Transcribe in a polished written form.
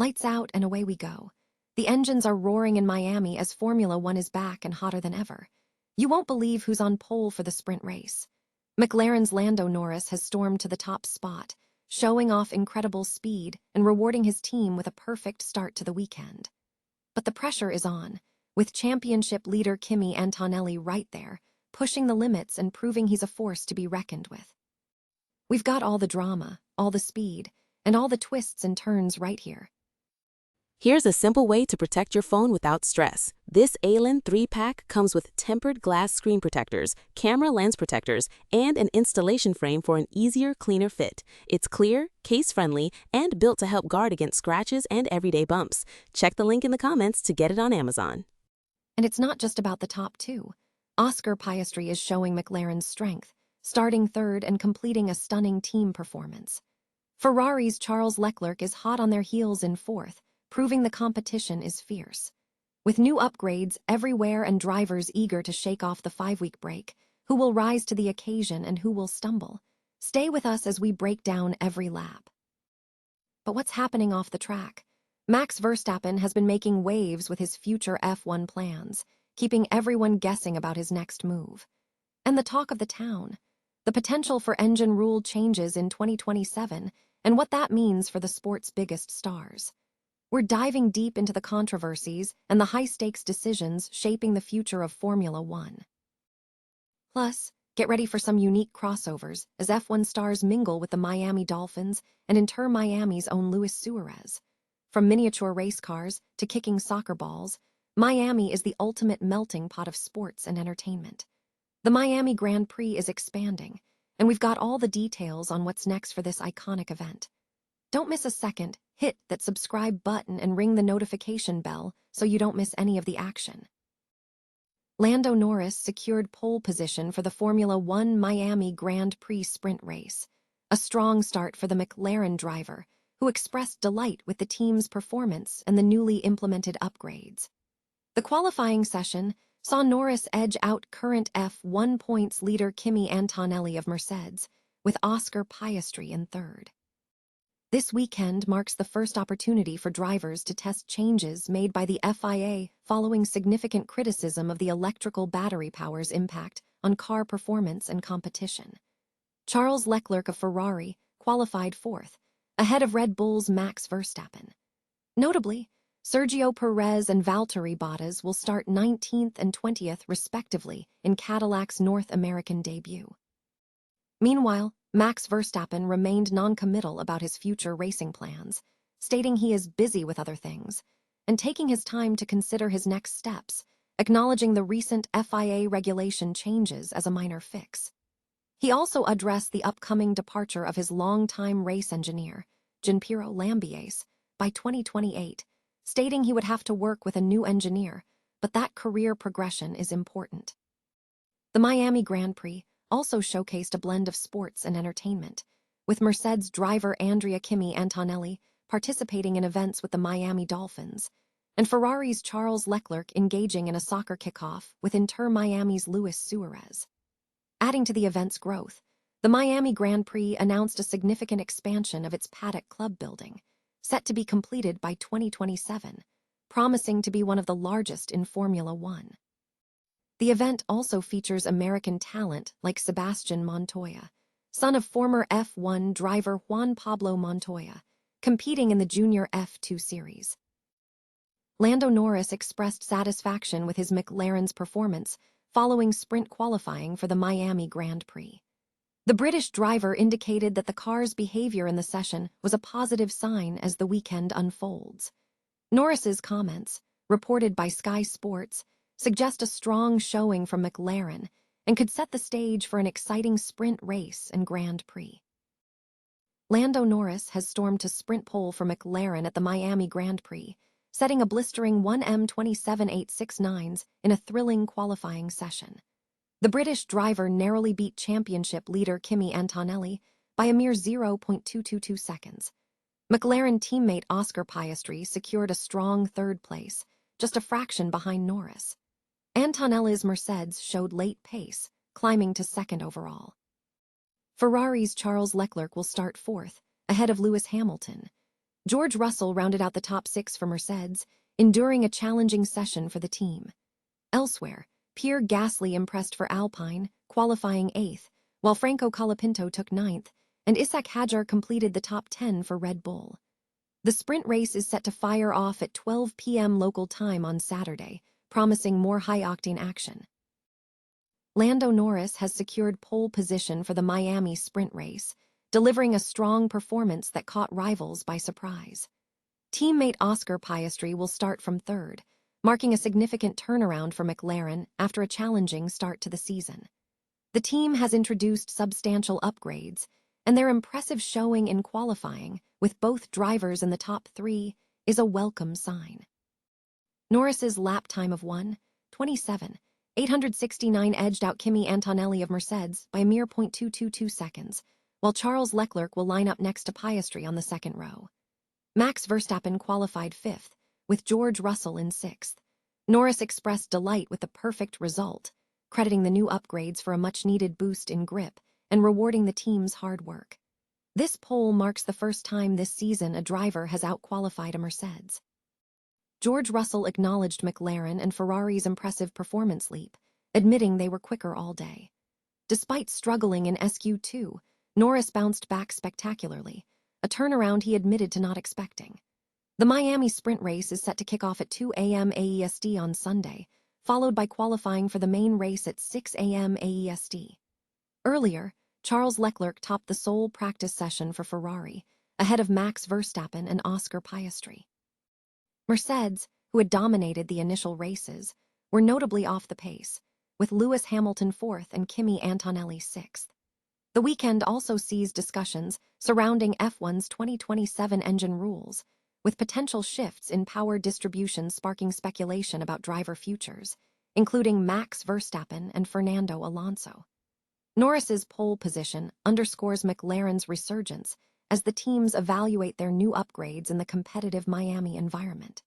Lights out and away we go. The engines are roaring in Miami as Formula One is back and hotter than ever. You won't believe who's on pole for the sprint race. McLaren's Lando Norris has stormed to the top spot, showing off incredible speed and rewarding his team with a perfect start to the weekend. But the pressure is on, with championship leader Kimi Antonelli right there, pushing the limits and proving he's a force to be reckoned with. We've got all the drama, all the speed, and all the twists and turns right here. Here's a simple way to protect your phone without stress. This ALEN 3-pack comes with tempered glass screen protectors, camera lens protectors, and an installation frame for an easier, cleaner fit. It's clear, case-friendly, and built to help guard against scratches and everyday bumps. Check the link in the comments to get it on Amazon. And it's not just about the top two. Oscar Piastri is showing McLaren's strength, starting third and completing a stunning team performance. Ferrari's Charles Leclerc is hot on their heels in fourth, proving the competition is fierce. With new upgrades everywhere and drivers eager to shake off the 5-week break, who will rise to the occasion and who will stumble? Stay with us as we break down every lap. But what's happening off the track? Max Verstappen has been making waves with his future F1 plans, keeping everyone guessing about his next move. And the talk of the town, the potential for engine rule changes in 2027, and what that means for the sport's biggest stars. We're diving deep into the controversies and the high-stakes decisions shaping the future of Formula One. Plus, get ready for some unique crossovers as F1 stars mingle with the Miami Dolphins and Inter Miami's own Luis Suarez. From miniature race cars to kicking soccer balls, Miami is the ultimate melting pot of sports and entertainment. The Miami Grand Prix is expanding, and we've got all the details on what's next for this iconic event. Don't miss a second. Hit that subscribe button and ring the notification bell so you don't miss any of the action. Lando Norris secured pole position for the Formula One Miami Grand Prix sprint race, a strong start for the McLaren driver, who expressed delight with the team's performance and the newly implemented upgrades. The qualifying session saw Norris edge out current F1 points leader Kimi Antonelli of Mercedes, with Oscar Piastri in third. This weekend marks the first opportunity for drivers to test changes made by the FIA following significant criticism of the electrical battery power's impact on car performance and competition. Charles Leclerc of Ferrari qualified fourth, ahead of Red Bull's Max Verstappen. Notably, Sergio Perez and Valtteri Bottas will start 19th and 20th respectively in Cadillac's North American debut. Meanwhile, Max Verstappen remained non-committal about his future racing plans, stating he is busy with other things, and taking his time to consider his next steps, acknowledging the recent FIA regulation changes as a minor fix. He also addressed the upcoming departure of his longtime race engineer, Gianpiero Lambiase, by 2028, stating he would have to work with a new engineer, but that career progression is important. The Miami Grand Prix also showcased a blend of sports and entertainment, with Mercedes driver Andrea Kimi Antonelli participating in events with the Miami Dolphins, and Ferrari's Charles Leclerc engaging in a soccer kickoff with Inter Miami's Luis Suarez. Adding to the event's growth, the Miami Grand Prix announced a significant expansion of its Paddock Club building, set to be completed by 2027, promising to be one of the largest in Formula One. The event also features American talent like Sebastian Montoya, son of former F1 driver Juan Pablo Montoya, competing in the Junior F2 series. Lando Norris expressed satisfaction with his McLaren's performance following sprint qualifying for the Miami Grand Prix. The British driver indicated that the car's behavior in the session was a positive sign as the weekend unfolds. Norris's comments, reported by Sky Sports, suggest a strong showing from McLaren and could set the stage for an exciting sprint race and Grand Prix. Lando Norris has stormed to sprint pole for McLaren at the Miami Grand Prix, setting a blistering 1M27869s in a thrilling qualifying session. The British driver narrowly beat championship leader Kimi Antonelli by a mere 0.222 seconds. McLaren teammate Oscar Piastri secured a strong third place, just a fraction behind Norris. Antonelli's Mercedes showed late pace, climbing to second overall. Ferrari's Charles Leclerc will start fourth, ahead of Lewis Hamilton. George Russell rounded out the top 6 for Mercedes, enduring a challenging session for the team. Elsewhere, Pierre Gasly impressed for Alpine, qualifying 8th, while Franco Colapinto took 9th, and Ishak Hadjar completed the top 10 for Red Bull. The sprint race is set to fire off at 12 p.m. local time on Saturday, promising more high-octane action. Lando Norris has secured pole position for the Miami sprint race, delivering a strong performance that caught rivals by surprise. Teammate Oscar Piastri will start from 3rd, marking a significant turnaround for McLaren after a challenging start to the season. The team has introduced substantial upgrades, and their impressive showing in qualifying, with both drivers in the top 3, is a welcome sign. Norris's lap time of 1:27.869 edged out Kimi Antonelli of Mercedes by a mere 0.222 seconds, while Charles Leclerc will line up next to Piastri on the 2nd row. Max Verstappen qualified 5th, with George Russell in 6th. Norris expressed delight with the perfect result, crediting the new upgrades for a much-needed boost in grip and rewarding the team's hard work. This pole marks the first time this season a driver has out-qualified a Mercedes. George Russell acknowledged McLaren and Ferrari's impressive performance leap, admitting they were quicker all day. Despite struggling in SQ2, Norris bounced back spectacularly, a turnaround he admitted to not expecting. The Miami sprint race is set to kick off at 2 a.m. AEST on Sunday, followed by qualifying for the main race at 6 a.m. AEST. Earlier, Charles Leclerc topped the sole practice session for Ferrari, ahead of Max Verstappen and Oscar Piastri. Mercedes, who had dominated the initial races, were notably off the pace, with Lewis Hamilton 4th and Kimi Antonelli 6th. The weekend also sees discussions surrounding F1's 2027 engine rules, with potential shifts in power distribution sparking speculation about driver futures, including Max Verstappen and Fernando Alonso. Norris's pole position underscores McLaren's resurgence as the teams evaluate their new upgrades in the competitive Miami environment.